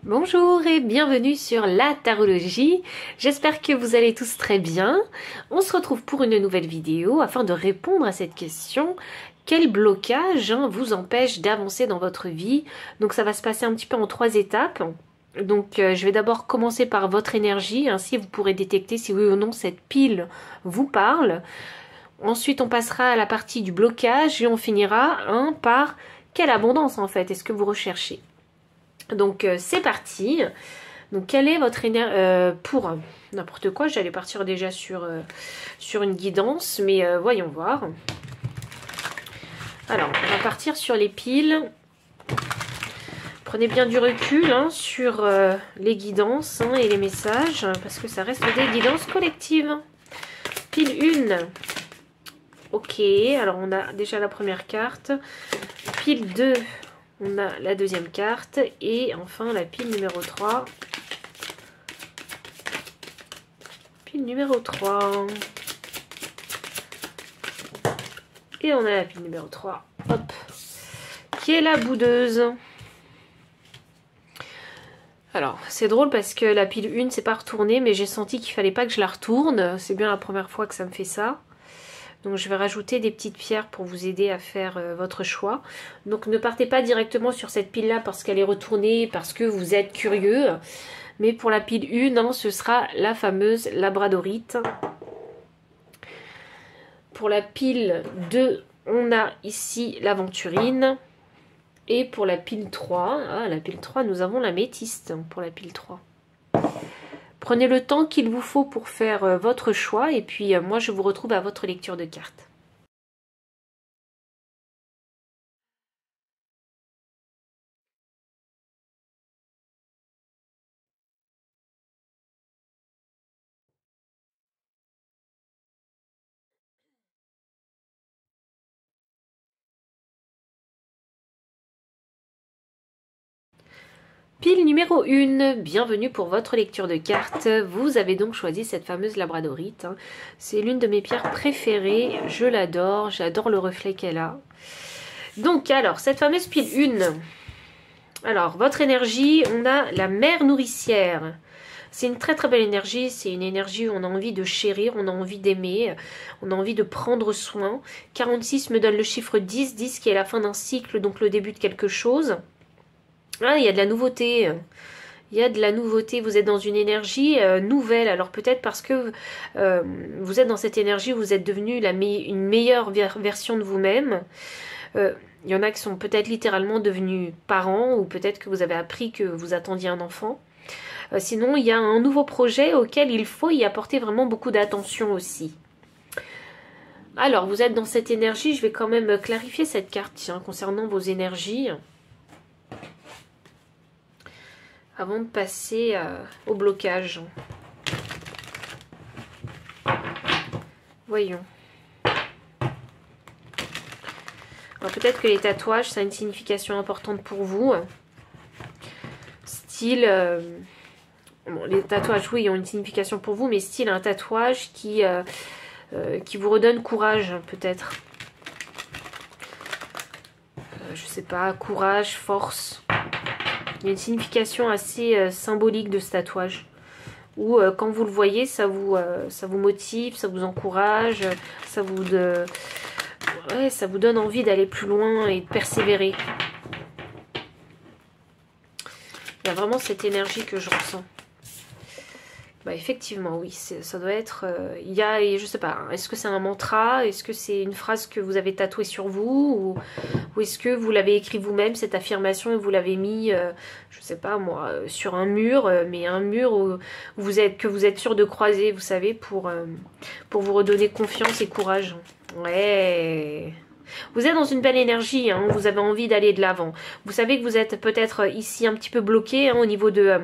Bonjour et bienvenue sur la tarologie. J'espère que vous allez tous très bien. On se retrouve pour une nouvelle vidéo afin de répondre à cette question. Quel blocage vous empêche d'avancer dans votre vie? Donc ça va se passer un petit peu en 3 étapes. Donc je vais d'abord commencer par votre énergie, ainsi vous pourrez détecter si oui ou non cette pile vous parle. Ensuite on passera à la partie du blocage et on finira par quelle abondance en fait est-ce que vous recherchez. Donc c'est parti. Donc quelle est votre énergie pour n'importe quoi? J'allais partir déjà sur une guidance, mais voyons voir. Alors on va partir sur les piles. Prenez bien du recul sur les guidances et les messages, parce que ça reste des guidances collectives. Pile 1. Ok, alors on a déjà la première carte. Pile 2. On a la deuxième carte et enfin la pile numéro 3. Pile numéro 3. Et on a la pile numéro 3. Hop. Qui est la boudeuse. Alors, c'est drôle parce que la pile 1, c'est pas retourné, mais j'ai senti qu'il fallait pas que je la retourne. C'est bien la première fois que ça me fait ça. Donc je vais rajouter des petites pierres pour vous aider à faire votre choix. Donc ne partez pas directement sur cette pile là parce qu'elle est retournée, parce que vous êtes curieux. Mais pour la pile 1, ce sera la fameuse labradorite. Pour la pile 2, on a ici l'aventurine. Et pour la pile 3, nous avons la métiste pour la pile 3. Prenez le temps qu'il vous faut pour faire votre choix et puis moi je vous retrouve à votre lecture de cartes. Pile numéro 1, bienvenue pour votre lecture de cartes. Vous avez donc choisi cette fameuse labradorite. C'est l'une de mes pierres préférées, je l'adore, j'adore le reflet qu'elle a. Donc alors, cette fameuse pile 1. Alors, votre énergie, on a la mère nourricière. C'est une très très belle énergie, c'est une énergie où on a envie de chérir, on a envie d'aimer, on a envie de prendre soin. 46 me donne le chiffre 10, 10 qui est la fin d'un cycle, donc le début de quelque chose. Ah, il y a de la nouveauté. Il y a de la nouveauté. Vous êtes dans une énergie nouvelle. Alors peut-être parce que vous êtes dans cette énergie, vous êtes devenu une meilleure version de vous-même. Il y en a qui sont peut-être littéralement devenus parents ou peut-être que vous avez appris que vous attendiez un enfant. Sinon, il y a un nouveau projet auquel il faut y apporter vraiment beaucoup d'attention aussi. Alors, vous êtes dans cette énergie. Je vais quand même clarifier cette carte concernant vos énergies. Avant de passer au blocage. Voyons. Alors peut-être que les tatouages, ça a une signification importante pour vous. Style... bon, les tatouages, oui, ont une signification pour vous, mais style un tatouage qui vous redonne courage, peut-être. Je sais pas, courage, force... Il y a une signification assez symbolique de ce tatouage. Où quand vous le voyez, ça vous motive, ça vous encourage, ça vous donne envie d'aller plus loin et de persévérer. Il y a vraiment cette énergie que je ressens. Bah effectivement, oui, ça doit être... il y a, je sais pas, est-ce que c'est un mantra? Est-ce que c'est une phrase que vous avez tatouée sur vous? Ou est-ce que vous l'avez écrit vous-même, cette affirmation, et vous l'avez mis, je sais pas moi, sur un mur, mais un mur que vous êtes sûr de croiser, vous savez, pour vous redonner confiance et courage. Ouais... Vous êtes dans une belle énergie, vous avez envie d'aller de l'avant. Vous savez que vous êtes peut-être ici un petit peu bloqué au niveau de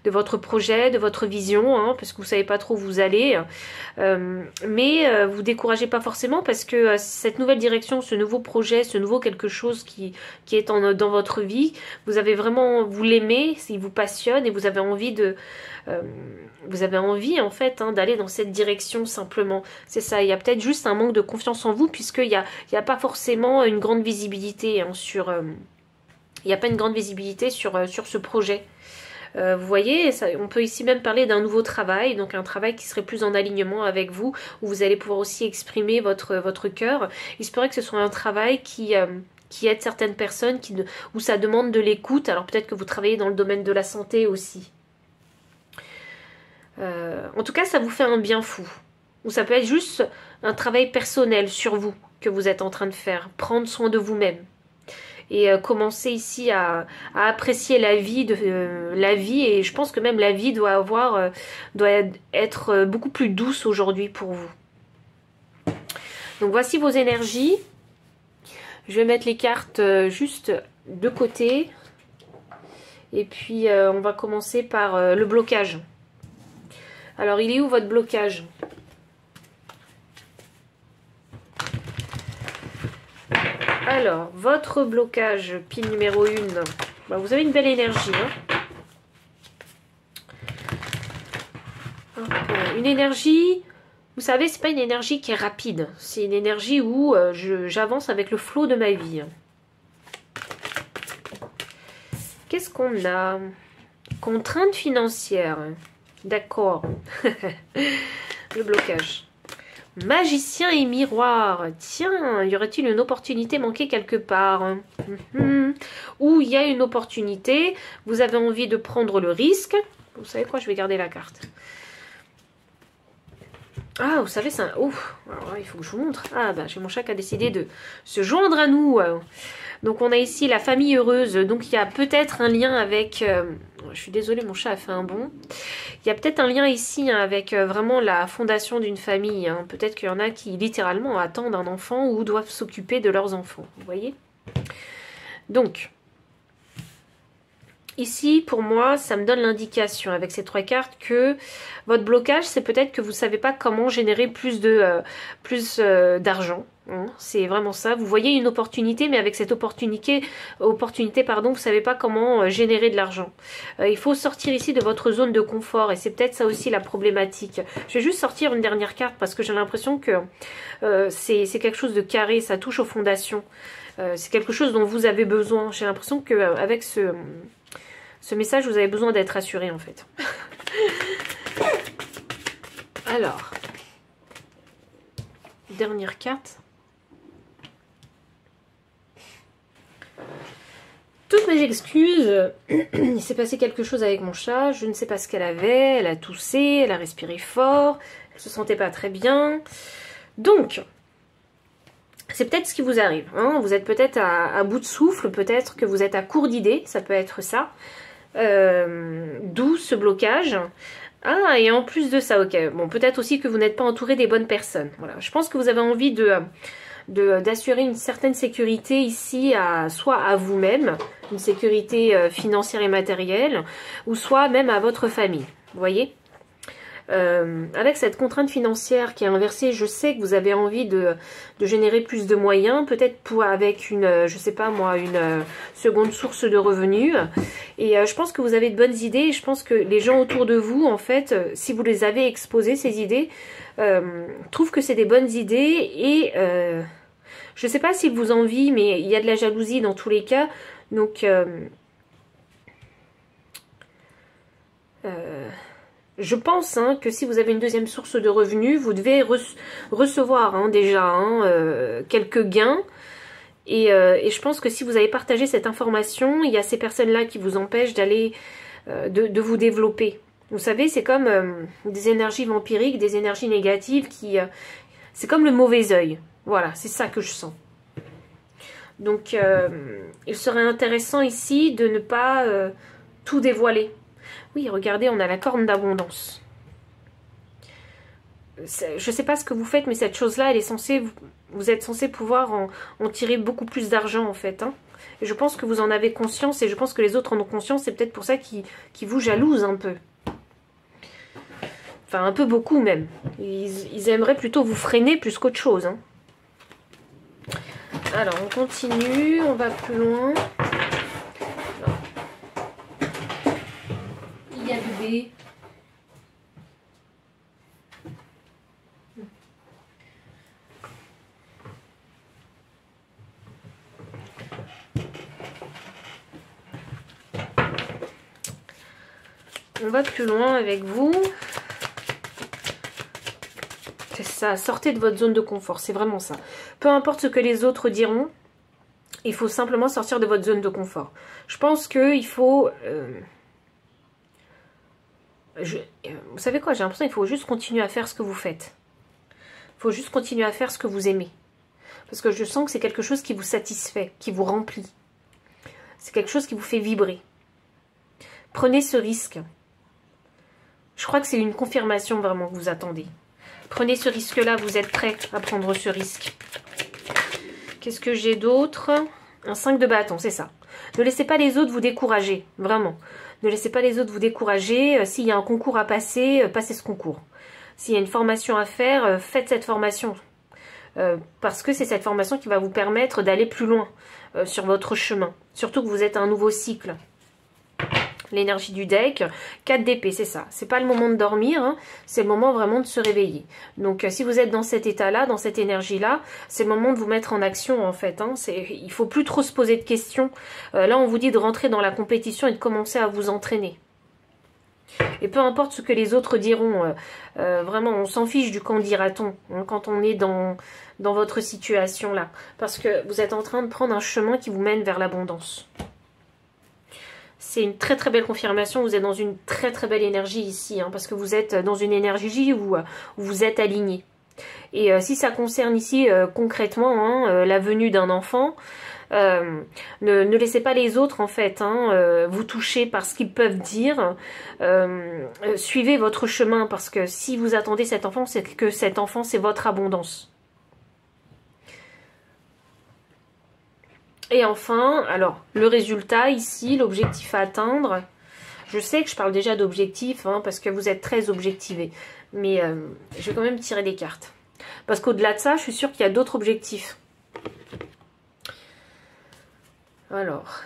votre projet, de votre vision, parce que vous ne savez pas trop où vous allez. Mais vous ne découragez pas forcément parce que cette nouvelle direction, ce nouveau projet, ce nouveau quelque chose qui est dans votre vie, vous l'aimez, il vous passionne et vous avez envie en fait d'aller dans cette direction simplement. C'est ça, il y a peut-être juste un manque de confiance en vous puisqu'il n'y a pas forcément une grande visibilité sur ce projet. Vous voyez, ça, on peut ici même parler d'un nouveau travail, donc un travail qui serait plus en alignement avec vous, où vous allez pouvoir aussi exprimer votre cœur. Il se pourrait que ce soit un travail qui aide certaines personnes, où ça demande de l'écoute. Alors peut-être que vous travaillez dans le domaine de la santé aussi. En tout cas, ça vous fait un bien fou. Ou ça peut être juste un travail personnel sur vous que vous êtes en train de faire. Prendre soin de vous-même. Et commencer ici à apprécier la vie, et je pense que même la vie doit être beaucoup plus douce aujourd'hui pour vous. Donc voici vos énergies. Je vais mettre les cartes juste de côté. Et puis on va commencer par le blocage. Alors il est où votre blocage ? Alors, votre blocage, pile numéro 1, bah, vous avez une belle énergie. Hein. Une énergie, vous savez, c'est pas une énergie qui est rapide. C'est une énergie où j'avance avec le flot de ma vie. Qu'est-ce qu'on a? Contrainte financière. D'accord. Le blocage. Magicien et miroir. Tiens, y aurait-il une opportunité manquée quelque part? Ou il y a une opportunité, vous avez envie de prendre le risque. Vous savez quoi, je vais garder la carte. Ah, vous savez, c'est un... Ouf, alors là, il faut que je vous montre. Ah, bah, j'ai mon chat qui a décidé de se joindre à nous. Donc, on a ici la famille heureuse. Donc, il y a peut-être un lien avec... je suis désolée, mon chat a fait un bond. Il y a peut-être un lien ici avec vraiment la fondation d'une famille. Hein. Peut-être qu'il y en a qui, littéralement, attendent un enfant ou doivent s'occuper de leurs enfants. Vous voyez? Donc... Ici, pour moi, ça me donne l'indication avec ces 3 cartes que votre blocage, c'est peut-être que vous ne savez pas comment générer plus d'argent. Hein. C'est vraiment ça. Vous voyez une opportunité, mais avec cette opportunité pardon, vous ne savez pas comment générer de l'argent. Il faut sortir ici de votre zone de confort et c'est peut-être ça aussi la problématique. Je vais juste sortir une dernière carte parce que j'ai l'impression que c'est quelque chose de carré, ça touche aux fondations. C'est quelque chose dont vous avez besoin. J'ai l'impression qu'avec ce message, vous avez besoin d'être rassuré en fait. Alors, dernière carte. Toutes mes excuses, il s'est passé quelque chose avec mon chat, je ne sais pas ce qu'elle avait, elle a toussé, elle a respiré fort, elle se sentait pas très bien. Donc, c'est peut-être ce qui vous arrive. Hein. Vous êtes peut-être à bout de souffle, peut-être que vous êtes à court d'idées, ça peut être ça. D'où ce blocage. Ah, et en plus de ça, ok. Bon, peut-être aussi que vous n'êtes pas entouré des bonnes personnes. Voilà. Je pense que vous avez envie d'assurer une certaine sécurité ici, soit à vous-même, une sécurité financière et matérielle, ou soit même à votre famille. Vous voyez? Avec cette contrainte financière qui est inversée, je sais que vous avez envie de générer plus de moyens, peut-être avec une, je sais pas moi, une seconde source de revenus. Et je pense que vous avez de bonnes idées. Et je pense que les gens autour de vous, en fait, si vous les avez exposées, ces idées, trouvent que c'est des bonnes idées. Et je sais pas s'ils vous envient, mais il y a de la jalousie dans tous les cas. Donc... je pense que si vous avez une deuxième source de revenus, vous devez recevoir déjà quelques gains. Et je pense que si vous avez partagé cette information, il y a ces personnes-là qui vous empêchent d'aller, de vous développer. Vous savez, c'est comme des énergies vampiriques, des énergies négatives c'est comme le mauvais œil. Voilà, c'est ça que je sens. Donc, il serait intéressant ici de ne pas tout dévoiler. Oui, regardez, on a la corne d'abondance. Je ne sais pas ce que vous faites, mais cette chose-là, elle est censée, vous êtes censé pouvoir en tirer beaucoup plus d'argent, en fait. Hein. Et je pense que vous en avez conscience, et je pense que les autres en ont conscience, c'est peut-être pour ça qu'ils vous jalousent un peu. Enfin, un peu beaucoup, même. Ils aimeraient plutôt vous freiner plus qu'autre chose. Hein. Alors, on continue, on va plus loin. Il y a bébé. On va plus loin avec vous. C'est ça, sortez de votre zone de confort, c'est vraiment ça. Peu importe ce que les autres diront, il faut simplement sortir de votre zone de confort. Je pense qu'il faut... vous savez quoi, j'ai l'impression qu'il faut juste continuer à faire ce que vous faites. Il faut juste continuer à faire ce que vous aimez. Parce que je sens que c'est quelque chose qui vous satisfait, qui vous remplit. C'est quelque chose qui vous fait vibrer. Prenez ce risque. Je crois que c'est une confirmation vraiment que vous attendez. Prenez ce risque-là, vous êtes prêt à prendre ce risque. Qu'est-ce que j'ai d'autre? Un 5 de bâton, c'est ça. Ne laissez pas les autres vous décourager, vraiment. Ne laissez pas les autres vous décourager. S'il y a un concours à passer, passez ce concours. S'il y a une formation à faire, faites cette formation. Parce que c'est cette formation qui va vous permettre d'aller plus loin sur votre chemin. Surtout que vous êtes à un nouveau cycle. L'énergie du deck, 4 d'épée, c'est ça. C'est pas le moment de dormir, hein, c'est le moment vraiment de se réveiller. Donc si vous êtes dans cet état-là, dans cette énergie-là, c'est le moment de vous mettre en action en fait. Hein. Il faut plus trop se poser de questions. Là, on vous dit de rentrer dans la compétition et de commencer à vous entraîner. Et peu importe ce que les autres diront, vraiment, on s'en fiche du quand dira-t-on hein, quand on est dans votre situation-là. Parce que vous êtes en train de prendre un chemin qui vous mène vers l'abondance. C'est une très très belle confirmation, vous êtes dans une très très belle énergie ici, hein, parce que vous êtes dans une énergie où vous êtes aligné. Et si ça concerne ici concrètement hein, la venue d'un enfant, ne laissez pas les autres en fait hein, vous toucher par ce qu'ils peuvent dire. Suivez votre chemin, parce que si vous attendez cet enfant, c'est que cet enfant c'est votre abondance. Et enfin, alors, le résultat ici, l'objectif à atteindre. Je sais que je parle déjà d'objectif, hein, parce que vous êtes très objectivé. Mais je vais quand même tirer des cartes. Parce qu'au-delà de ça, je suis sûre qu'il y a d'autres objectifs. Alors.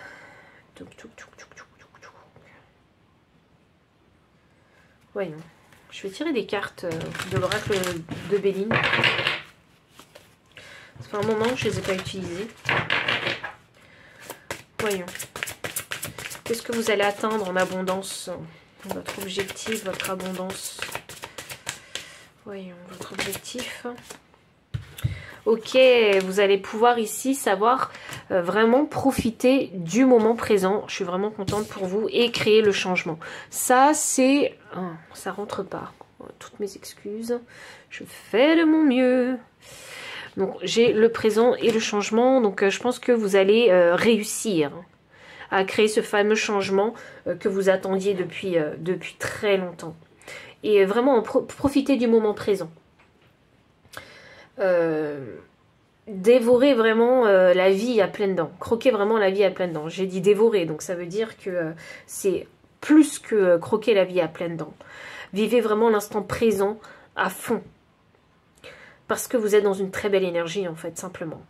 Voyons. Je vais tirer des cartes de l'oracle de Béline. Ça fait un moment que je ne les ai pas utilisées. Voyons. Qu'est-ce que vous allez atteindre en abondance? Votre objectif, votre abondance. Voyons, votre objectif. Ok, vous allez pouvoir ici savoir vraiment profiter du moment présent. Je suis vraiment contente pour vous et créer le changement. Ça, c'est... Oh, ça rentre pas. Toutes mes excuses. Je fais de mon mieux. Donc j'ai le présent et le changement, donc je pense que vous allez réussir à créer ce fameux changement que vous attendiez depuis très longtemps. Et vraiment profitez du moment présent. Dévorez vraiment la vie à pleines dents. Croquez vraiment la vie à pleines dents. J'ai dit dévorer, donc ça veut dire que c'est plus que croquer la vie à pleines dents. Vivez vraiment l'instant présent à fond. Parce que vous êtes dans une très belle énergie, en fait, simplement.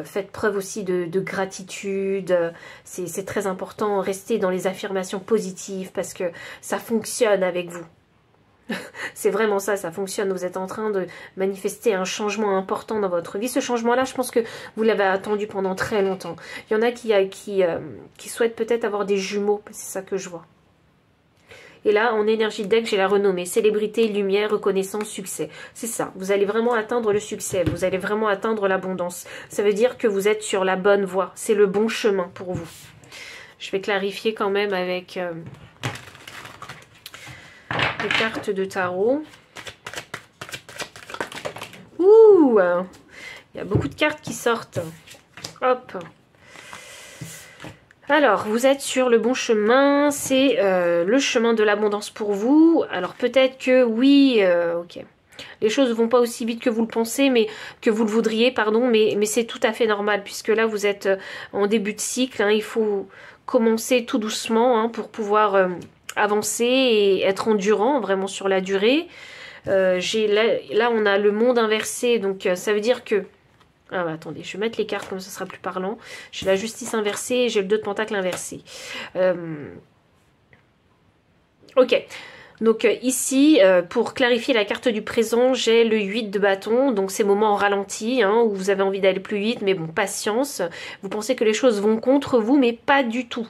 Faites preuve aussi de gratitude. C'est très important. Restez dans les affirmations positives parce que ça fonctionne avec vous. C'est vraiment ça, ça fonctionne. Vous êtes en train de manifester un changement important dans votre vie. Ce changement-là, je pense que vous l'avez attendu pendant très longtemps. Il y en a qui souhaitent peut-être avoir des jumeaux. C'est ça que je vois. Et là, en énergie de deck, j'ai la renommée. Célébrité, lumière, reconnaissance, succès. C'est ça. Vous allez vraiment atteindre le succès. Vous allez vraiment atteindre l'abondance. Ça veut dire que vous êtes sur la bonne voie. C'est le bon chemin pour vous. Je vais clarifier quand même avec les cartes de tarot. Ouh! Il y a beaucoup de cartes qui sortent. Hop! Alors, vous êtes sur le bon chemin, c'est le chemin de l'abondance pour vous. Alors peut-être que oui, ok, les choses ne vont pas aussi vite que vous le pensez, mais que vous le voudriez, pardon, mais c'est tout à fait normal, puisque là vous êtes en début de cycle, hein, il faut commencer tout doucement hein, pour pouvoir avancer et être endurant vraiment sur la durée. Là on a le monde inversé, donc ça veut dire que... Ah bah attendez, je vais mettre les cartes comme ça sera plus parlant. J'ai la justice inversée et j'ai le 2 de pentacle inversé. Ok, donc ici, pour clarifier la carte du présent, j'ai le 8 de bâton. Donc ces moments en ralenti, hein, où vous avez envie d'aller plus vite, mais bon, patience. Vous pensez que les choses vont contre vous, mais pas du tout.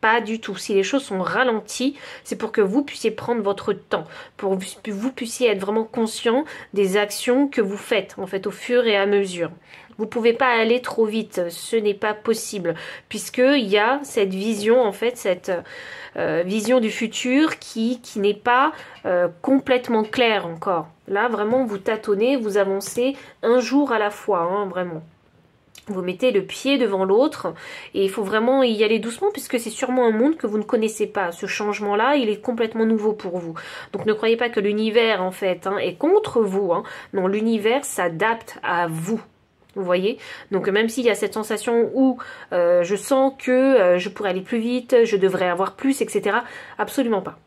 Pas du tout. Si les choses sont ralenties, c'est pour que vous puissiez prendre votre temps, pour que vous puissiez être vraiment conscient des actions que vous faites, en fait, au fur et à mesure. Vous ne pouvez pas aller trop vite, ce n'est pas possible, puisqu'il y a cette vision, en fait, cette vision du futur qui n'est pas complètement claire encore. Là, vraiment, vous tâtonnez, vous avancez un jour à la fois, hein, vraiment. Vous mettez le pied devant l'autre et il faut vraiment y aller doucement puisque c'est sûrement un monde que vous ne connaissez pas. Ce changement-là, il est complètement nouveau pour vous. Donc ne croyez pas que l'univers, en fait, hein, est contre vous. Hein. Non, l'univers s'adapte à vous. Vous voyez? Donc même s'il y a cette sensation où je sens que je pourrais aller plus vite, je devrais avoir plus, etc. Absolument pas.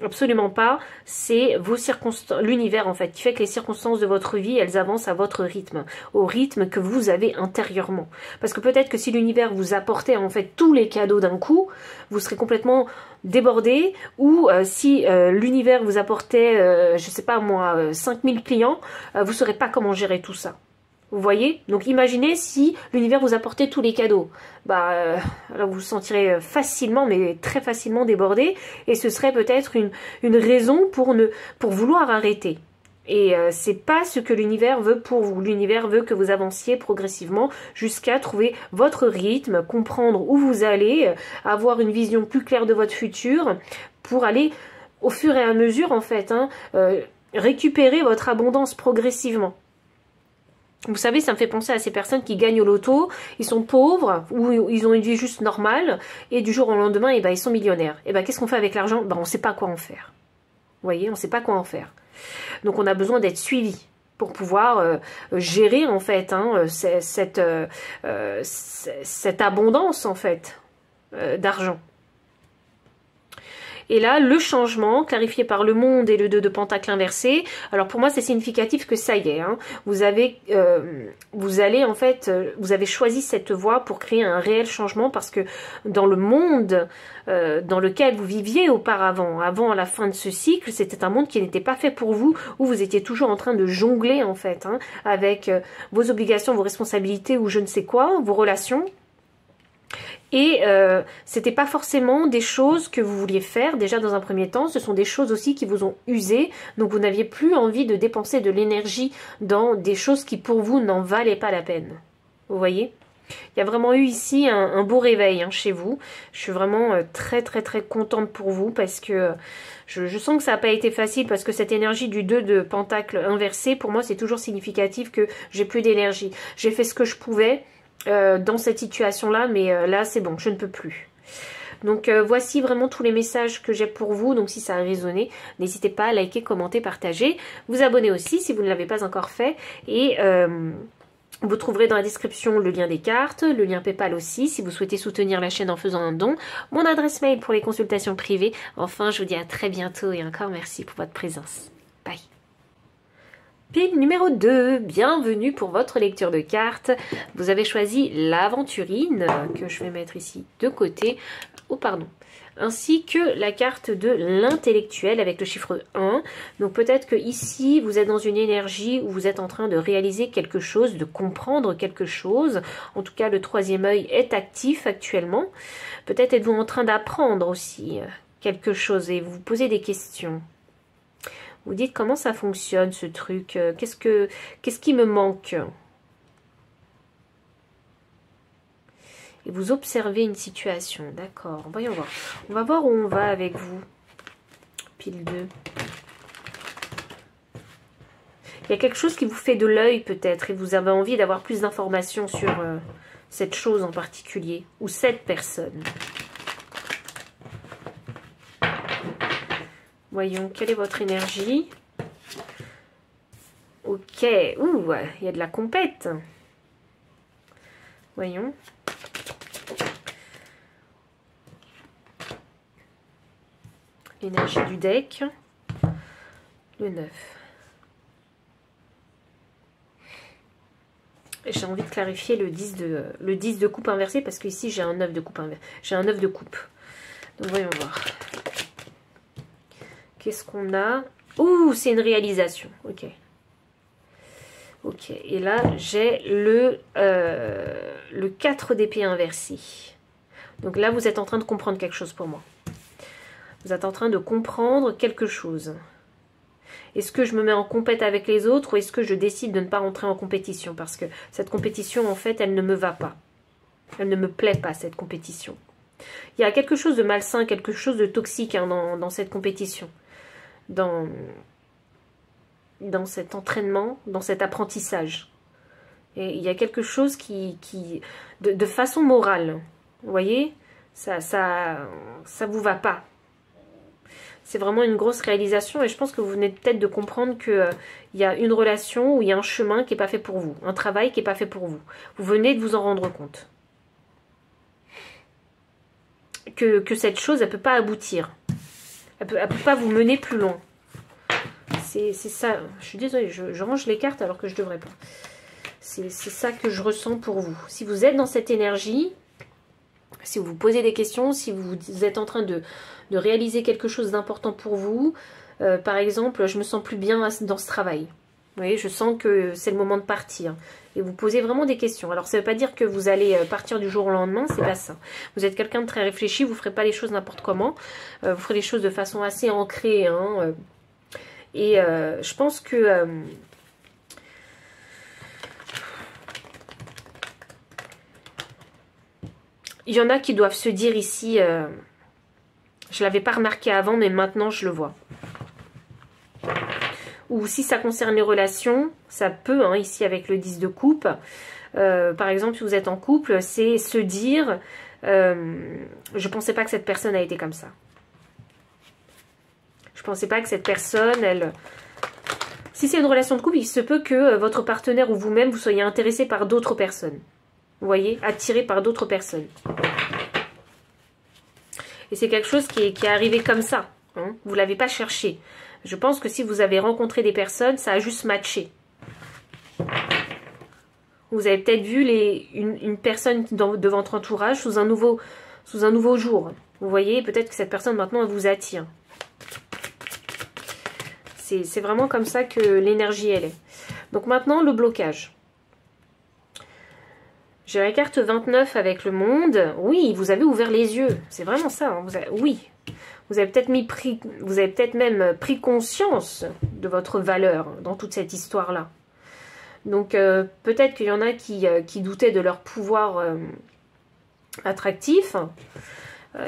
Absolument pas, c'est vos circonstances, l'univers en fait, qui fait que les circonstances de votre vie, elles avancent à votre rythme, au rythme que vous avez intérieurement. Parce que peut-être que si l'univers vous apportait en fait tous les cadeaux d'un coup, vous serez complètement débordé, ou si l'univers vous apportait, je sais pas moi, 5000 clients, vous ne saurez pas comment gérer tout ça. Vous voyez? Donc imaginez si l'univers vous apportait tous les cadeaux. Là vous vous sentirez facilement, mais très facilement débordé. Et ce serait peut-être une raison pour vouloir arrêter. Et c'est pas ce que l'univers veut pour vous. L'univers veut que vous avanciez progressivement jusqu'à trouver votre rythme, comprendre où vous allez, avoir une vision plus claire de votre futur, pour aller au fur et à mesure, en fait, hein, récupérer votre abondance progressivement. Vous savez, ça me fait penser à ces personnes qui gagnent au loto, ils sont pauvres, ou ils ont une vie juste normale, et du jour au lendemain, ils sont millionnaires. Et qu'est-ce qu'on fait avec l'argent? On ne sait pas quoi en faire. Vous voyez, on ne sait pas quoi en faire. Donc on a besoin d'être suivi pour pouvoir gérer, en fait, hein, cette abondance, en fait, d'argent. Et là, le changement, clarifié par le monde et le 2 de pentacle inversé, alors pour moi c'est significatif que ça y est, hein, vous avez choisi cette voie pour créer un réel changement parce que dans le monde dans lequel vous viviez auparavant, avant la fin de ce cycle, c'était un monde qui n'était pas fait pour vous, où vous étiez toujours en train de jongler en fait, hein, avec vos obligations, vos responsabilités ou je ne sais quoi, vos relations. Et c'était pas forcément des choses que vous vouliez faire déjà dans un premier temps, ce sont des choses aussi qui vous ont usé, donc vous n'aviez plus envie de dépenser de l'énergie dans des choses qui pour vous n'en valaient pas la peine. Vous voyez? Il y a vraiment eu ici un beau réveil, hein, chez vous. Je suis vraiment très très très contente pour vous parce que je sens que ça n'a pas été facile parce que cette énergie du 2 de pentacle inversé, pour moi c'est toujours significatif que j'ai plus d'énergie. J'ai fait ce que je pouvais dans cette situation-là, mais là c'est bon, je ne peux plus. Donc voici vraiment tous les messages que j'ai pour vous, donc si ça a résonné, n'hésitez pas à liker, commenter, partager, vous abonner aussi si vous ne l'avez pas encore fait, et vous trouverez dans la description le lien des cartes, le lien PayPal aussi, si vous souhaitez soutenir la chaîne en faisant un don, mon adresse mail pour les consultations privées. Enfin, je vous dis à très bientôt et encore merci pour votre présence. Bye. Pile numéro 2, bienvenue pour votre lecture de cartes. Vous avez choisi l'aventurine, que je vais mettre ici de côté, ainsi que la carte de l'intellectuel avec le chiffre 1. Donc peut-être que ici, vous êtes dans une énergie où vous êtes en train de réaliser quelque chose, de comprendre quelque chose. En tout cas, le troisième œil est actif actuellement. Peut-être êtes-vous en train d'apprendre aussi quelque chose et vous vous posez des questions. Vous dites comment ça fonctionne ce truc, qu'est-ce qui me manque? Et vous observez une situation, d'accord, voyons voir. On va voir où on va avec vous. Pile 2. Il y a quelque chose qui vous fait de l'œil peut-être et vous avez envie d'avoir plus d'informations sur cette chose en particulier ou cette personne. Voyons, quelle est votre énergie? Ok, ouh, il y a de la compète. Voyons. Énergie du deck. Le 9. J'ai envie de clarifier le 10 de coupe inversé parce qu'ici j'ai un 9 de coupe inversé. J'ai un 9 de coupe. Donc voyons voir. Qu'est-ce qu'on a? Ouh, c'est une réalisation. Ok. Ok. Et là, j'ai le 4 d'épée inversé. Donc là, vous êtes en train de comprendre quelque chose pour moi. Vous êtes en train de comprendre quelque chose. Est-ce que je me mets en compète avec les autres ou est-ce que je décide de ne pas rentrer en compétition? Parce que cette compétition, en fait, elle ne me va pas. Elle ne me plaît pas, cette compétition. Il y a quelque chose de malsain, quelque chose de toxique hein, dans cette compétition. Dans cet entraînement, dans cet apprentissage. Et il y a quelque chose de façon morale, vous voyez, ça vous va pas. C'est vraiment une grosse réalisation et je pense que vous venez peut-être de comprendre qu'il y a une relation ou il y a un chemin qui n'est pas fait pour vous, un travail qui n'est pas fait pour vous. Vous venez de vous en rendre compte. Que cette chose, elle ne peut pas aboutir. Elle peut pas vous mener plus loin. C'est ça. Je suis désolée, je range les cartes alors que je ne devrais pas. C'est ça que je ressens pour vous. Si vous êtes dans cette énergie, si vous vous posez des questions, si vous êtes en train de réaliser quelque chose d'important pour vous, par exemple, je me sens plus bien dans ce travail. Vous voyez, je sens que c'est le moment de partir. Et vous posez vraiment des questions. Alors, ça ne veut pas dire que vous allez partir du jour au lendemain, c'est pas ça. Vous êtes quelqu'un de très réfléchi, vous ne ferez pas les choses n'importe comment. Vous ferez les choses de façon assez ancrée. Hein, et je pense que... il y en a qui doivent se dire ici, je ne l'avais pas remarqué avant, mais maintenant je le vois. Ou si ça concerne les relations, ça peut, hein, ici avec le 10 de coupe, par exemple, si vous êtes en couple, c'est se dire, je ne pensais pas que cette personne a été comme ça. Je ne pensais pas que cette personne, elle... Si c'est une relation de couple, il se peut que votre partenaire ou vous-même, vous soyez intéressé par d'autres personnes. Vous voyez, attiré par d'autres personnes. Et c'est quelque chose qui est arrivé comme ça. Hein, vous ne l'avez pas cherché. Je pense que si vous avez rencontré des personnes, ça a juste matché. Vous avez peut-être vu une personne de votre entourage sous un nouveau jour. Vous voyez, peut-être que cette personne maintenant, elle vous attire. C'est vraiment comme ça que l'énergie, elle est. Donc maintenant, le blocage. J'ai la carte 29 avec le monde. Oui, vous avez ouvert les yeux. C'est vraiment ça. Hein. Oui. Vous avez peut-être même pris conscience de votre valeur dans toute cette histoire-là. Donc, peut-être qu'il y en a qui doutaient de leur pouvoir attractif.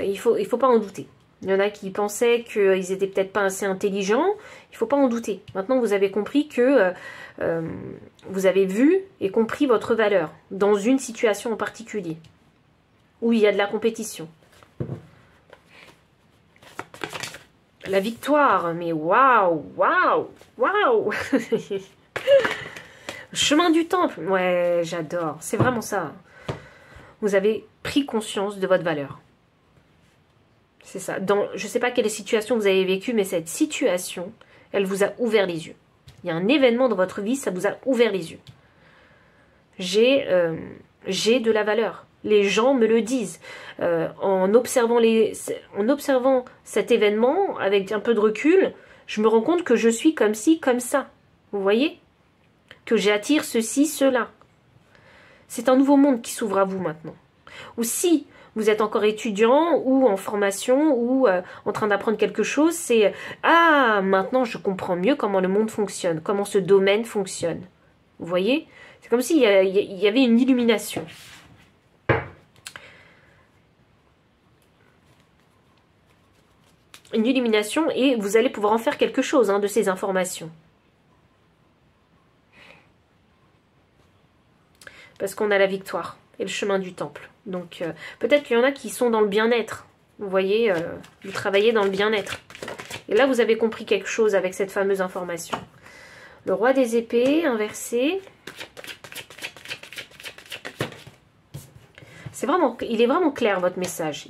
Il faut pas en douter. Il y en a qui pensaient qu'ils n'étaient peut-être pas assez intelligents. Il ne faut pas en douter. Maintenant, vous avez compris que vous avez vu et compris votre valeur dans une situation en particulier où il y a de la compétition. La victoire, mais waouh, waouh, waouh. Chemin du temple, ouais, j'adore. C'est vraiment ça. Vous avez pris conscience de votre valeur. C'est ça. Je ne sais pas quelle situation vous avez vécue, mais cette situation, elle vous a ouvert les yeux. Il y a un événement dans votre vie, ça vous a ouvert les yeux. J'ai de la valeur. Les gens me le disent. En observant cet événement, avec un peu de recul, je me rends compte que je suis comme ci, comme ça. Vous voyez? Que j'attire ceci, cela. C'est un nouveau monde qui s'ouvre à vous maintenant. Ou si vous êtes encore étudiant ou en formation ou en train d'apprendre quelque chose, c'est « Ah, maintenant je comprends mieux comment le monde fonctionne, comment ce domaine fonctionne. » Vous voyez? C'est comme s'il y avait une illumination. Une illumination et vous allez pouvoir en faire quelque chose hein, de ces informations. Parce qu'on a la victoire et le chemin du temple. Donc, peut-être qu'il y en a qui sont dans le bien-être. Vous voyez, vous travaillez dans le bien-être. Et là, vous avez compris quelque chose avec cette fameuse information. Le roi des épées, inversé. Il est vraiment clair, votre message.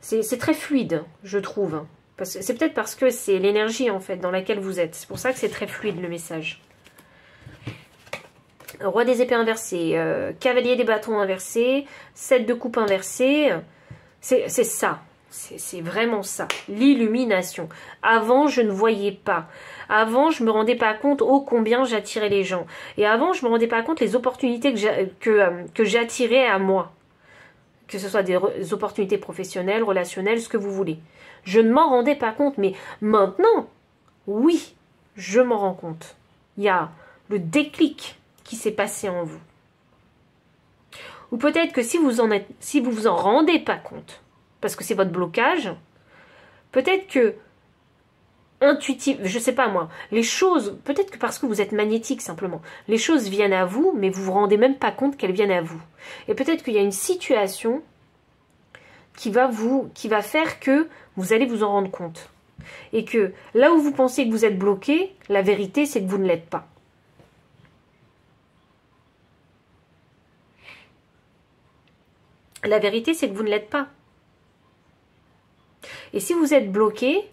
C'est très fluide, je trouve. C'est peut-être parce que c'est l'énergie, en fait, dans laquelle vous êtes. C'est pour ça que c'est très fluide, le message. Roi des épées inversé, cavalier des bâtons inversé, 7 de coupe inversé, c'est ça, c'est vraiment ça, l'illumination. Avant, je ne voyais pas. Avant, je ne me rendais pas compte ô combien j'attirais les gens. Et avant, je ne me rendais pas compte les opportunités que j'attirais à moi. que ce soit des opportunités professionnelles, relationnelles, ce que vous voulez. Je ne m'en rendais pas compte, mais maintenant, oui, je m'en rends compte. Il y a le déclic qui s'est passé en vous. Ou peut-être que si vous vous en rendez pas compte, parce que c'est votre blocage, peut-être que intuitif, je sais pas moi, les choses, peut-être que parce que vous êtes magnétique simplement, les choses viennent à vous, mais vous vous rendez même pas compte qu'elles viennent à vous. Et peut-être qu'il y a une situation qui va faire que vous allez vous en rendre compte. Et que là où vous pensez que vous êtes bloqué, la vérité c'est que vous ne l'êtes pas. La vérité c'est que vous ne l'êtes pas. Et si vous êtes bloqué,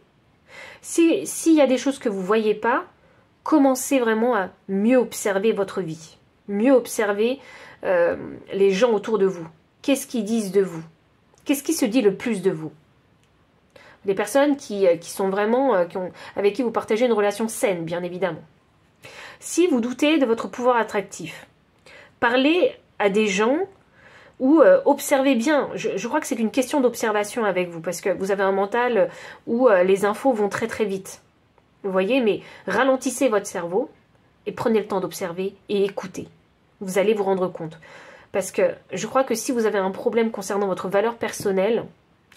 s'il y a des choses que vous ne voyez pas, commencez vraiment à mieux observer votre vie. Mieux observer les gens autour de vous. Qu'est-ce qu'ils disent de vous? Qu'est-ce qui se dit le plus de vous? Des personnes qui sont vraiment, avec qui vous partagez une relation saine, bien évidemment. Si vous doutez de votre pouvoir attractif, parlez à des gens ou observez bien. Je crois que c'est une question d'observation avec vous, parce que vous avez un mental où les infos vont très très vite. Vous voyez, mais ralentissez votre cerveau et prenez le temps d'observer et écoutez. Vous allez vous rendre compte. Parce que je crois que si vous avez un problème concernant votre valeur personnelle,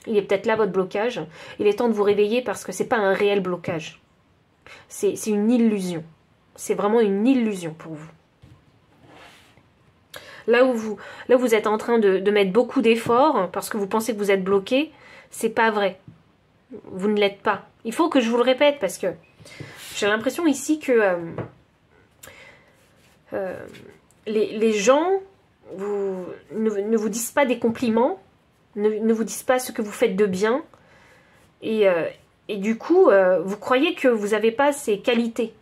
il est peut-être là votre blocage. Il est temps de vous réveiller parce que ce n'est pas un réel blocage. C'est une illusion. C'est vraiment une illusion pour vous. Là où vous êtes en train de mettre beaucoup d'efforts parce que vous pensez que vous êtes bloqué, c'est pas vrai. Vous ne l'êtes pas. Il faut que je vous le répète parce que j'ai l'impression ici que les gens ne vous disent pas des compliments, ne vous disent pas ce que vous faites de bien, et du coup, vous croyez que vous n'avez pas ces qualités.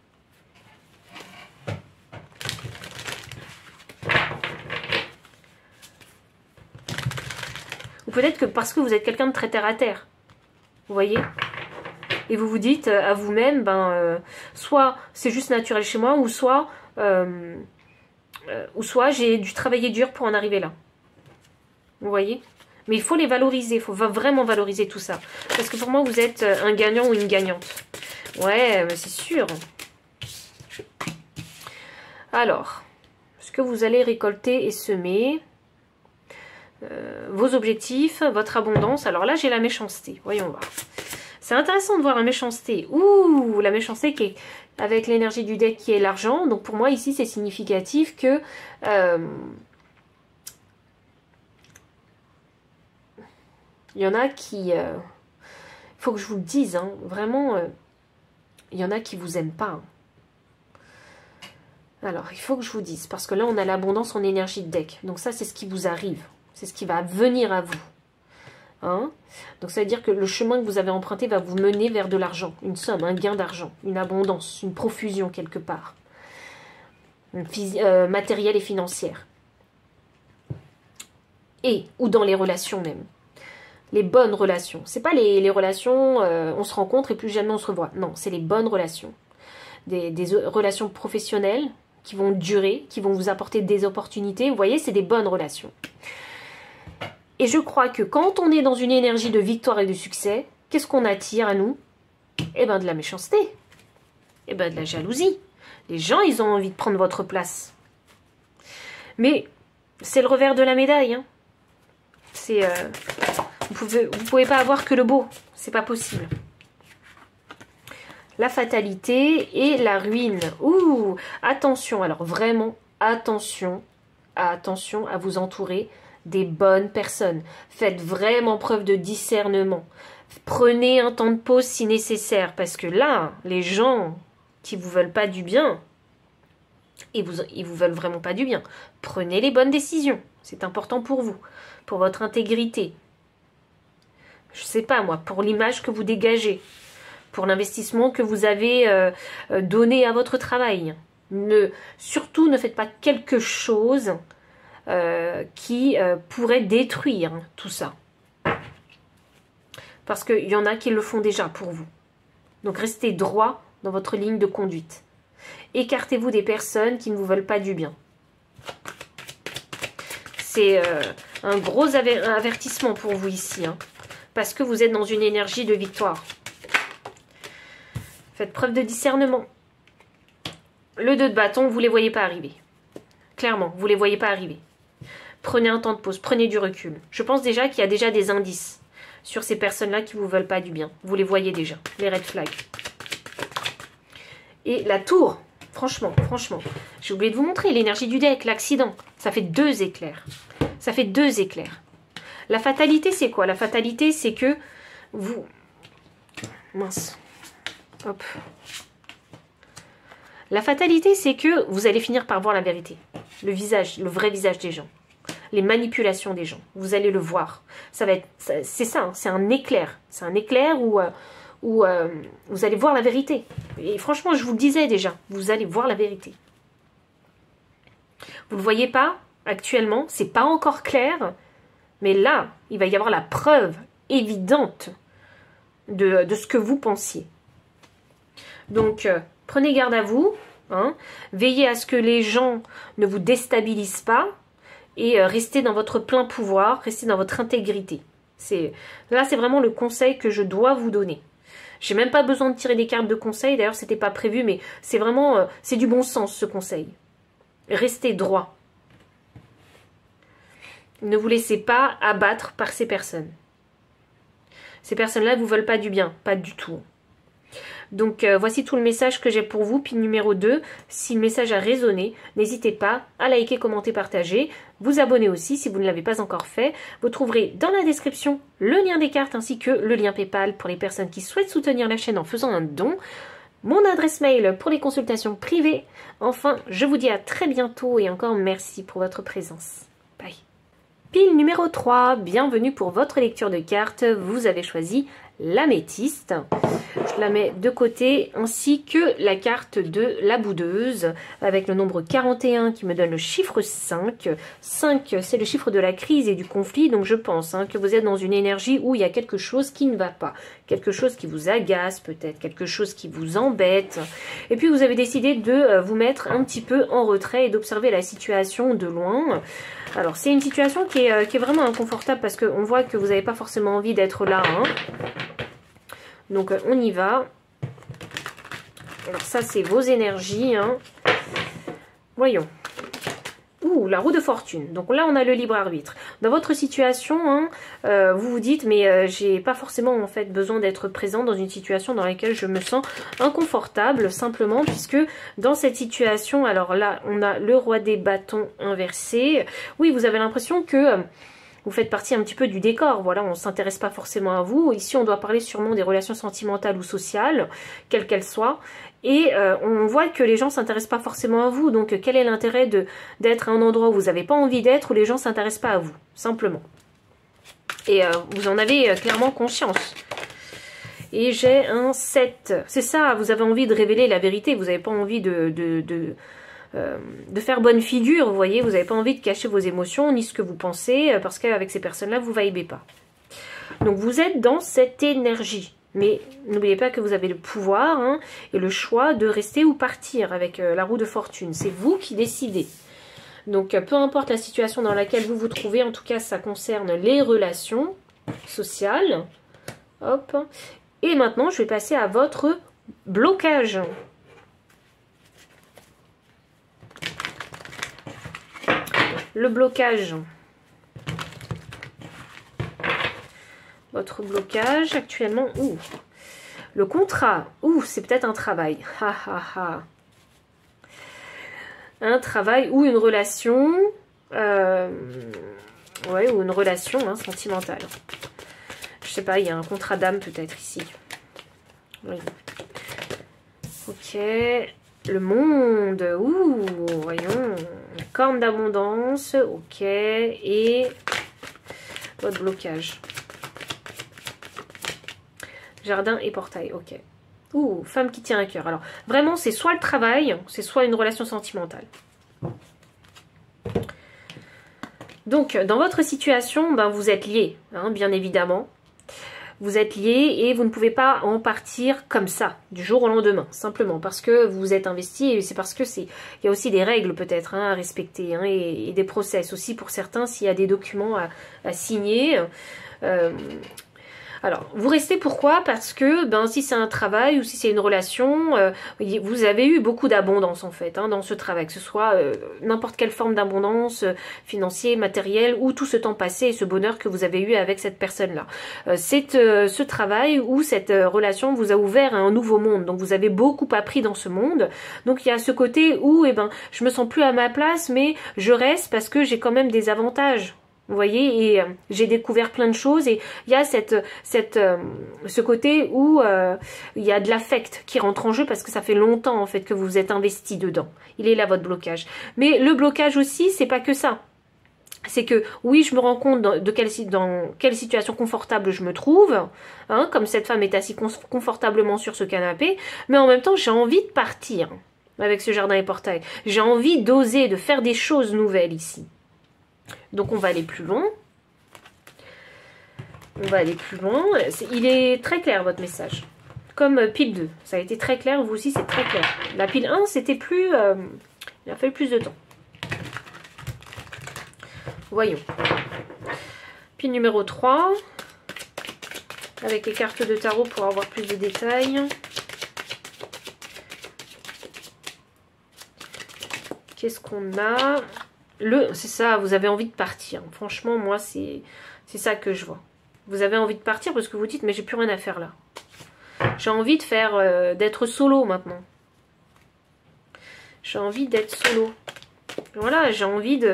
Ou peut-être que parce que vous êtes quelqu'un de très terre à terre, vous voyez, et vous vous dites à vous-même, soit c'est juste naturel chez moi, ou soit j'ai dû travailler dur pour en arriver là. Vous voyez? Mais il faut les valoriser, il faut vraiment valoriser tout ça. Parce que pour moi, vous êtes un gagnant ou une gagnante. Ouais, c'est sûr. Alors, ce que vous allez récolter et semer, vos objectifs, votre abondance. Alors là, j'ai la méchanceté. Voyons voir. C'est intéressant de voir la méchanceté. Ouh, la méchanceté qui est avec l'énergie du deck qui est l'argent. Donc pour moi, ici, c'est significatif que... il y en a qui... il faut que je vous le dise, hein, vraiment, il y en a qui vous aiment pas. Hein. Alors, il faut que je vous dise, parce que là, on a l'abondance en énergie de deck. Donc ça, c'est ce qui vous arrive. C'est ce qui va venir à vous. Hein? Donc ça veut dire que le chemin que vous avez emprunté va vous mener vers de l'argent, une somme, un gain d'argent, une abondance, une profusion quelque part, matérielle et financière. Et, ou dans les relations même. Les bonnes relations. C'est pas les relations, on se rencontre et plus jamais on se revoit. Non, c'est les bonnes relations. Des relations professionnelles qui vont durer, qui vont vous apporter des opportunités. Vous voyez, c'est des bonnes relations. Et je crois que quand on est dans une énergie de victoire et de succès, qu'est-ce qu'on attire à nous? Eh bien, de la méchanceté. Eh bien, de la jalousie. Les gens, ils ont envie de prendre votre place. Mais c'est le revers de la médaille. Hein. C'est... vous pouvez pas avoir que le beau. C'est pas possible. La fatalité et la ruine. Ouh, attention. Alors, vraiment, attention à vous entourer des bonnes personnes. Faites vraiment preuve de discernement. Prenez un temps de pause si nécessaire, parce que là, les gens qui vous veulent pas du bien, ils vous veulent vraiment pas du bien. Prenez les bonnes décisions. C'est important pour vous, pour votre intégrité. Je sais pas moi, pour l'image que vous dégagez, pour l'investissement que vous avez donné à votre travail. Surtout ne faites pas quelque chose qui pourrait détruire tout ça. Parce qu'il y en a qui le font déjà pour vous. Donc restez droit dans votre ligne de conduite. Écartez-vous des personnes qui ne vous veulent pas du bien. C'est un gros avertissement pour vous ici. Hein, parce que vous êtes dans une énergie de victoire. Faites preuve de discernement. Le 2 de bâton, vous ne les voyez pas arriver. Clairement, vous ne les voyez pas arriver. Prenez un temps de pause, prenez du recul. Je pense déjà qu'il y a déjà des indices sur ces personnes-là qui ne vous veulent pas du bien. Vous les voyez déjà, les red flags. Et la tour, franchement, j'ai oublié de vous montrer l'énergie du deck, l'accident. Ça fait 2 éclairs. Ça fait 2 éclairs. La fatalité, c'est quoi? La fatalité, c'est que vous... Mince. Hop. La fatalité, c'est que vous allez finir par voir la vérité. Le visage, le vrai visage des gens. Les manipulations des gens. Vous allez le voir. Ça va être... C'est ça, hein, c'est un éclair. C'est un éclair où vous allez voir la vérité. Et franchement, je vous le disais déjà, vous allez voir la vérité. Vous ne le voyez pas actuellement, c'est pas encore clair, mais là, il va y avoir la preuve évidente de ce que vous pensiez. Donc, prenez garde à vous, hein, veillez à ce que les gens ne vous déstabilisent pas et restez dans votre plein pouvoir, restez dans votre intégrité. Là, c'est vraiment le conseil que je dois vous donner. J'ai même pas besoin de tirer des cartes de conseil, d'ailleurs, c'était pas prévu, mais c'est vraiment, c'est du bon sens, ce conseil. Restez droit. Ne vous laissez pas abattre par ces personnes. Ces personnes-là ne vous veulent pas du bien, pas du tout. Donc voici tout le message que j'ai pour vous. Pile numéro 2, si le message a résonné, n'hésitez pas à liker, commenter, partager. Vous abonner aussi si vous ne l'avez pas encore fait. Vous trouverez dans la description le lien des cartes ainsi que le lien PayPal pour les personnes qui souhaitent soutenir la chaîne en faisant un don. Mon adresse mail pour les consultations privées. Enfin, je vous dis à très bientôt et encore merci pour votre présence. Bye. Pile numéro 3, bienvenue pour votre lecture de cartes. Vous avez choisi l'améthyste. Je la mets de côté, ainsi que la carte de la boudeuse, avec le nombre 41 qui me donne le chiffre 5. 5, c'est le chiffre de la crise et du conflit, donc je pense que vous êtes dans une énergie où il y a quelque chose qui ne va pas. Quelque chose qui vous agace peut-être, quelque chose qui vous embête. Et puis vous avez décidé de vous mettre un petit peu en retrait et d'observer la situation de loin. Alors c'est une situation qui est vraiment inconfortable parce qu'on voit que vous n'avez pas forcément envie d'être là. Hein. Donc on y va. Alors ça c'est vos énergies. Hein. Voyons. Ouh, la roue de fortune. Donc là on a le libre arbitre. Dans votre situation, hein, vous vous dites mais j'ai pas forcément en fait besoin d'être présent dans une situation dans laquelle je me sens inconfortable simplement puisque dans cette situation, alors là on a le roi des bâtons inversé. Oui, vous avez l'impression que vous faites partie un petit peu du décor, voilà, on ne s'intéresse pas forcément à vous. Ici, on doit parler sûrement des relations sentimentales ou sociales, quelles qu'elles soient. Et on voit que les gens ne s'intéressent pas forcément à vous. Donc, quel est l'intérêt d'être à un endroit où vous n'avez pas envie d'être, où les gens ne s'intéressent pas à vous, simplement. Et vous en avez clairement conscience. Et j'ai un 7. C'est ça, vous avez envie de révéler la vérité. Vous n'avez pas envie de faire bonne figure, vous voyez, vous n'avez pas envie de cacher vos émotions ni ce que vous pensez, parce qu'avec ces personnes-là, vous ne vibez pas. Donc vous êtes dans cette énergie, mais n'oubliez pas que vous avez le pouvoir hein, et le choix de rester ou partir avec la roue de fortune. C'est vous qui décidez. Donc peu importe la situation dans laquelle vous vous trouvez, en tout cas ça concerne les relations sociales. Hop. Et maintenant, je vais passer à votre blocage. Le blocage. Votre blocage actuellement. Ouh. Le contrat. Ouh, c'est peut-être un travail. Ha ha ha. Un travail ou une relation. Ouais, ou une relation hein, sentimentale. Je sais pas, il y a un contrat d'âme peut-être ici. Oui. Ok. Le monde, ouh, voyons, la corne d'abondance, ok, et votre blocage. Jardin et portail, ok. Ouh, femme qui tient à cœur. Alors, vraiment, c'est soit le travail, c'est soit une relation sentimentale. Donc, dans votre situation, ben, vous êtes liés, hein, bien évidemment. Vous êtes liés et vous ne pouvez pas en partir comme ça, du jour au lendemain, simplement parce que vous vous êtes investi et c'est parce que il y a aussi des règles peut-être à respecter et des process aussi pour certains s'il y a des documents à signer. Alors, vous restez pourquoi? Parce que si c'est un travail ou si c'est une relation, vous avez eu beaucoup d'abondance en fait dans ce travail, que ce soit n'importe quelle forme d'abondance financière, matérielle ou tout ce temps passé et ce bonheur que vous avez eu avec cette personne-là. C'est ce travail ou cette relation vous a ouvert à un nouveau monde, donc vous avez beaucoup appris dans ce monde. Donc il y a ce côté où je me sens plus à ma place, mais je reste parce que j'ai quand même des avantages. Vous voyez, et j'ai découvert plein de choses et il y a ce côté où il y a de l'affect qui rentre en jeu parce que ça fait longtemps en fait que vous vous êtes investi dedans. Il est là votre blocage. Mais le blocage aussi, c'est pas que ça. C'est que oui, je me rends compte dans quelle situation confortable je me trouve, comme cette femme est assise confortablement sur ce canapé, mais en même temps j'ai envie de partir avec ce jardin et portail. J'ai envie d'oser, de faire des choses nouvelles ici. Donc on va aller plus loin. On va aller plus loin. Il est très clair votre message. Comme pile 2. Ça a été très clair. Vous aussi c'est très clair. La pile 1 c'était plus... il a fallu plus de temps. Voyons. Pile numéro 3. Avec les cartes de tarot pour avoir plus de détails. Qu'est-ce qu'on a? C'est ça, vous avez envie de partir. Franchement, moi, c'est ça que je vois. Vous avez envie de partir parce que vous dites, mais j'ai plus rien à faire là. J'ai envie de faire, d'être solo maintenant. J'ai envie d'être solo. Voilà, j'ai envie de...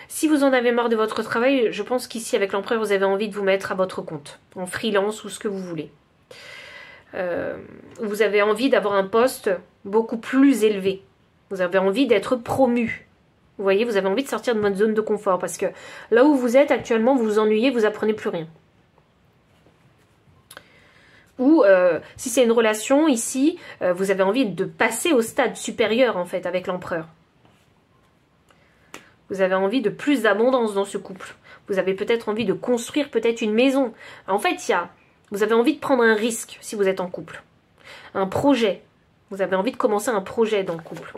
Si vous en avez marre de votre travail, je pense qu'ici, avec l'empereur, vous avez envie de vous mettre à votre compte. En freelance ou ce que vous voulez. Vous avez envie d'avoir un poste beaucoup plus élevé. Vous avez envie d'être promu. Vous voyez, vous avez envie de sortir de votre zone de confort parce que là où vous êtes actuellement, vous vous ennuyez, vous apprenez plus rien. Ou si c'est une relation ici, vous avez envie de passer au stade supérieur en fait avec l'empereur. Vous avez envie de plus d'abondance dans ce couple. Vous avez peut-être envie de construire peut-être une maison. En fait, vous avez envie de prendre un risque si vous êtes en couple. Un projet. Vous avez envie de commencer un projet dans le couple.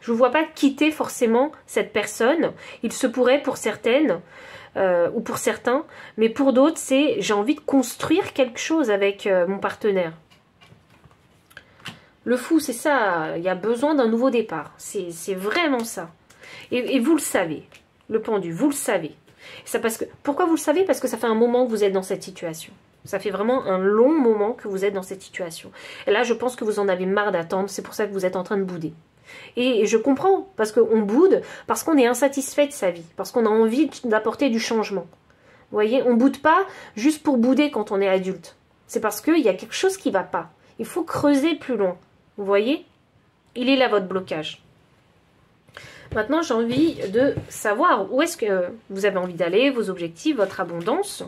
Je ne vous vois pas quitter forcément cette personne. Il se pourrait pour certaines ou pour certains, mais pour d'autres, c'est j'ai envie de construire quelque chose avec mon partenaire. Le fou, c'est ça. Il y a besoin d'un nouveau départ. C'est vraiment ça. Et vous le savez. Le pendu, vous le savez. Pourquoi vous le savez? Parce que ça fait un moment que vous êtes dans cette situation. Ça fait vraiment un long moment que vous êtes dans cette situation. Et là, je pense que vous en avez marre d'attendre. C'est pour ça que vous êtes en train de bouder. Et je comprends, parce qu'on boude, parce qu'on est insatisfait de sa vie, parce qu'on a envie d'apporter du changement. Vous voyez, on boude pas juste pour bouder quand on est adulte. C'est parce qu'il y a quelque chose qui ne va pas. Il faut creuser plus loin. Vous voyez? Il est là votre blocage. Maintenant, j'ai envie de savoir où est-ce que vous avez envie d'aller, vos objectifs, votre abondance.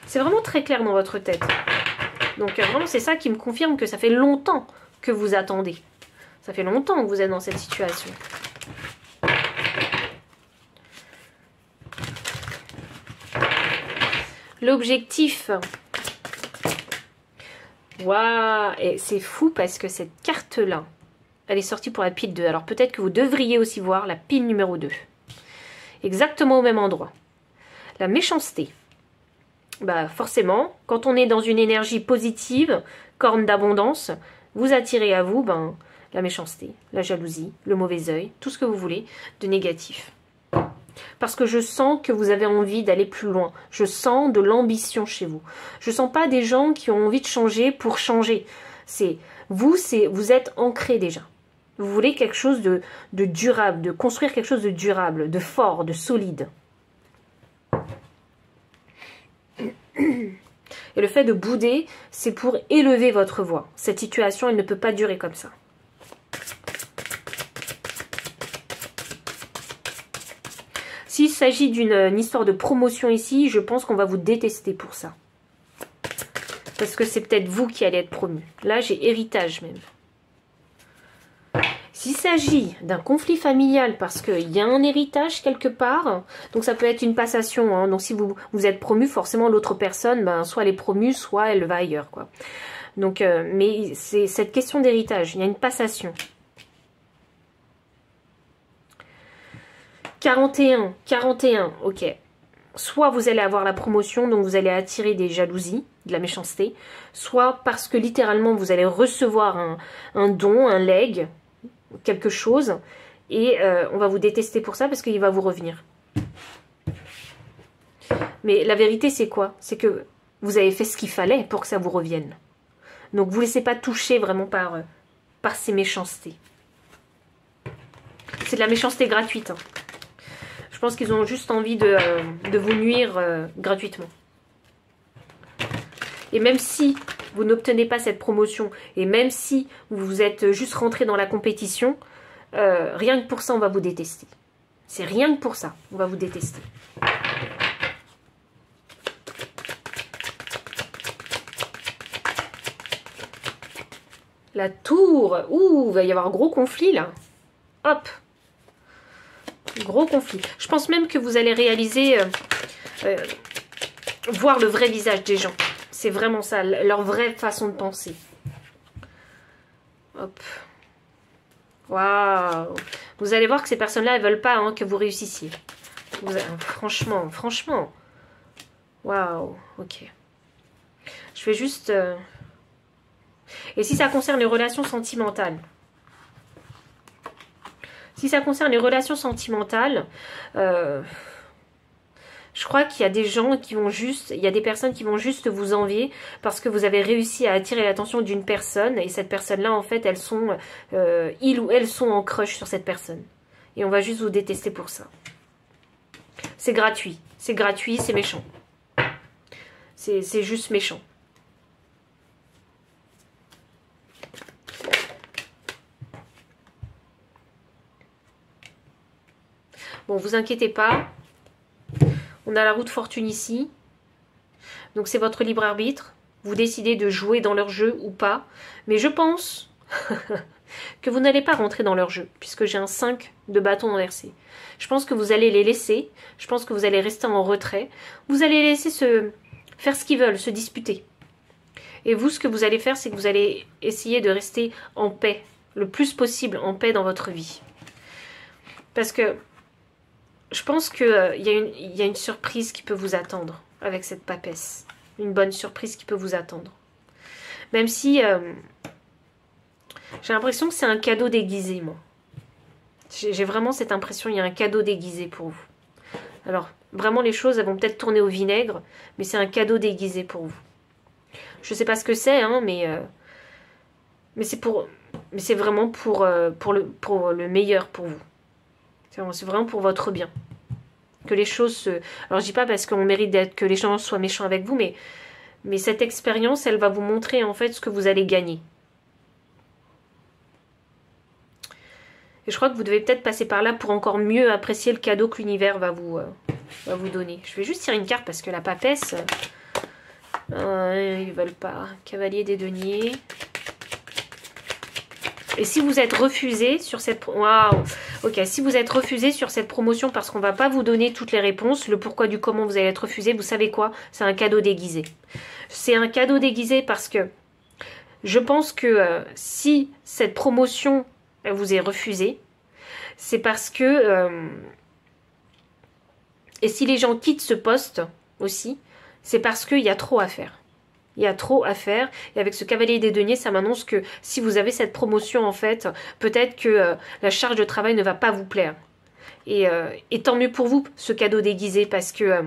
C'est vraiment très clair dans votre tête. Donc vraiment, c'est ça qui me confirme que ça fait longtemps que vous attendez. Ça fait longtemps que vous êtes dans cette situation. L'objectif. Waouh! Et c'est fou parce que cette carte-là, elle est sortie pour la pile 2. Alors peut-être que vous devriez aussi voir la pile numéro 2. Exactement au même endroit. La méchanceté. Bah forcément, quand on est dans une énergie positive, corne d'abondance, vous attirez à vous la méchanceté, la jalousie, le mauvais œil, tout ce que vous voulez de négatif. Parce que je sens que vous avez envie d'aller plus loin. Je sens de l'ambition chez vous. Je sens pas des gens qui ont envie de changer pour changer. Vous êtes ancré déjà. Vous voulez quelque chose de durable, de construire quelque chose de durable, de fort, de solide. Et le fait de bouder, c'est pour élever votre voix. Cette situation, elle ne peut pas durer comme ça. S'il s'agit d'une histoire de promotion ici, je pense qu'on va vous détester pour ça. Parce que c'est peut-être vous qui allez être promu. Là, j'ai héritage même. S'il s'agit d'un conflit familial parce qu'il y a un héritage quelque part, donc ça peut être une passation, hein, donc si vous êtes promu, forcément l'autre personne, ben, soit elle est promue, soit elle va ailleurs, quoi. Donc, mais c'est cette question d'héritage, il y a une passation. 41, ok. Soit vous allez avoir la promotion, donc vous allez attirer des jalousies, de la méchanceté, soit parce que littéralement vous allez recevoir un don, un legs, quelque chose, et on va vous détester pour ça parce qu'il va vous revenir. Mais la vérité c'est quoi? C'est que vous avez fait ce qu'il fallait pour que ça vous revienne. Donc vous ne laissez pas toucher vraiment par ces méchancetés. C'est de la méchanceté gratuite, hein. Je pense qu'ils ont juste envie de vous nuire gratuitement. Et même si vous n'obtenez pas cette promotion, et même si vous êtes juste rentré dans la compétition, rien que pour ça, on va vous détester. C'est rien que pour ça, on va vous détester. La tour. Ouh, il va y avoir un gros conflit là. Hop. Gros conflit. Je pense même que vous allez réaliser, voir le vrai visage des gens. C'est vraiment ça, leur vraie façon de penser. Hop. Waouh. Vous allez voir que ces personnes-là, elles veulent pas, hein, que vous réussissiez. Franchement. Waouh. Ok. Je vais juste... Et si ça concerne les relations sentimentales? Si ça concerne les relations sentimentales, je crois qu'il y a des gens qui vont juste, il y a des personnes qui vont juste vous envier parce que vous avez réussi à attirer l'attention d'une personne et cette personne-là, en fait, elles sont, ils ou elles sont en crush sur cette personne. Et on va juste vous détester pour ça. C'est gratuit, c'est méchant. C'est juste méchant. Bon, vous inquiétez pas. On a la roue de fortune ici. Donc c'est votre libre arbitre. Vous décidez de jouer dans leur jeu ou pas. Mais je pense que vous n'allez pas rentrer dans leur jeu. Puisque j'ai un 5 de bâton inversé. Je pense que vous allez les laisser. Je pense que vous allez rester en retrait. Vous allez les laisser faire ce qu'ils veulent, se disputer. Et vous, ce que vous allez faire, c'est que vous allez essayer de rester en paix. Le plus possible en paix dans votre vie. Parce que je pense qu'il y a une surprise qui peut vous attendre avec cette papesse. Une bonne surprise qui peut vous attendre. Même si j'ai l'impression que c'est un cadeau déguisé, moi. J'ai vraiment cette impression, il y a un cadeau déguisé pour vous. Alors, vraiment, les choses, elles vont peut-être tourner au vinaigre, mais c'est un cadeau déguisé pour vous. Je ne sais pas ce que c'est, hein, mais c'est vraiment pour le meilleur pour vous. C'est vraiment pour votre bien. Que les choses se... Alors je dis pas parce qu'on mérite que les gens soient méchants avec vous, mais cette expérience, elle va vous montrer en fait ce que vous allez gagner. Et je crois que vous devez peut-être passer par là pour encore mieux apprécier le cadeau que l'univers va vous donner. Je vais juste tirer une carte parce que la papesse... ils veulent pas. Cavalier des deniers... Et si vous êtes refusé sur cette... Waouh. Ok, si vous êtes refusé sur cette promotion parce qu'on ne va pas vous donner toutes les réponses, le pourquoi du comment vous allez être refusé, vous savez quoi? C'est un cadeau déguisé. C'est un cadeau déguisé parce que je pense que si cette promotion vous est refusée, c'est parce que... et si les gens quittent ce poste aussi, c'est parce qu'il y a trop à faire. Il y a trop à faire. Et avec ce cavalier des deniers, ça m'annonce que si vous avez cette promotion, en fait, peut-être que la charge de travail ne va pas vous plaire. Et tant mieux pour vous, ce cadeau déguisé, parce que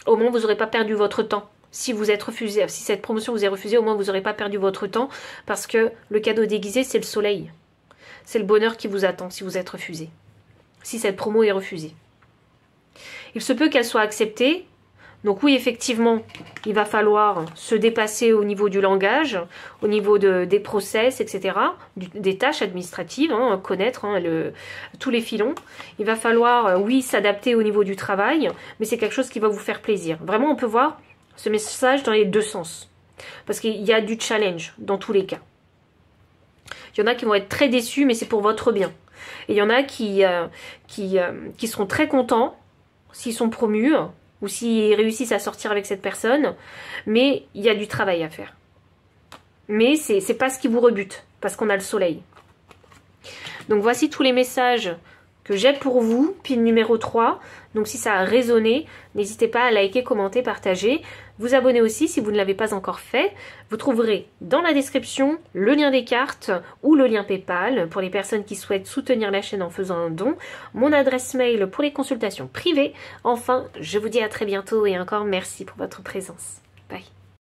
au moins, vous n'aurez pas perdu votre temps. Si vous êtes refusé, si cette promotion vous est refusée, au moins, vous n'aurez pas perdu votre temps, parce que le cadeau déguisé, c'est le soleil. C'est le bonheur qui vous attend si vous êtes refusé. Si cette promo est refusée. Il se peut qu'elle soit acceptée. Donc oui, effectivement, il va falloir se dépasser au niveau du langage, au niveau des process, etc., des tâches administratives, hein, connaître tous les filons. Il va falloir, oui, s'adapter au niveau du travail, mais c'est quelque chose qui va vous faire plaisir. Vraiment, on peut voir ce message dans les deux sens, parce qu'il y a du challenge dans tous les cas. Il y en a qui vont être très déçus, mais c'est pour votre bien. Et il y en a qui seront très contents s'ils sont promus ou s'ils réussissent à sortir avec cette personne, mais il y a du travail à faire. Mais c'est pas ce qui vous rebute, parce qu'on a le soleil. Donc voici tous les messages que j'ai pour vous, pile numéro 3. Donc si ça a résonné, n'hésitez pas à liker, commenter, partager. Vous abonner aussi si vous ne l'avez pas encore fait. Vous trouverez dans la description le lien des cartes ou le lien PayPal pour les personnes qui souhaitent soutenir la chaîne en faisant un don. Mon adresse mail pour les consultations privées. Enfin, je vous dis à très bientôt et encore merci pour votre présence. Bye.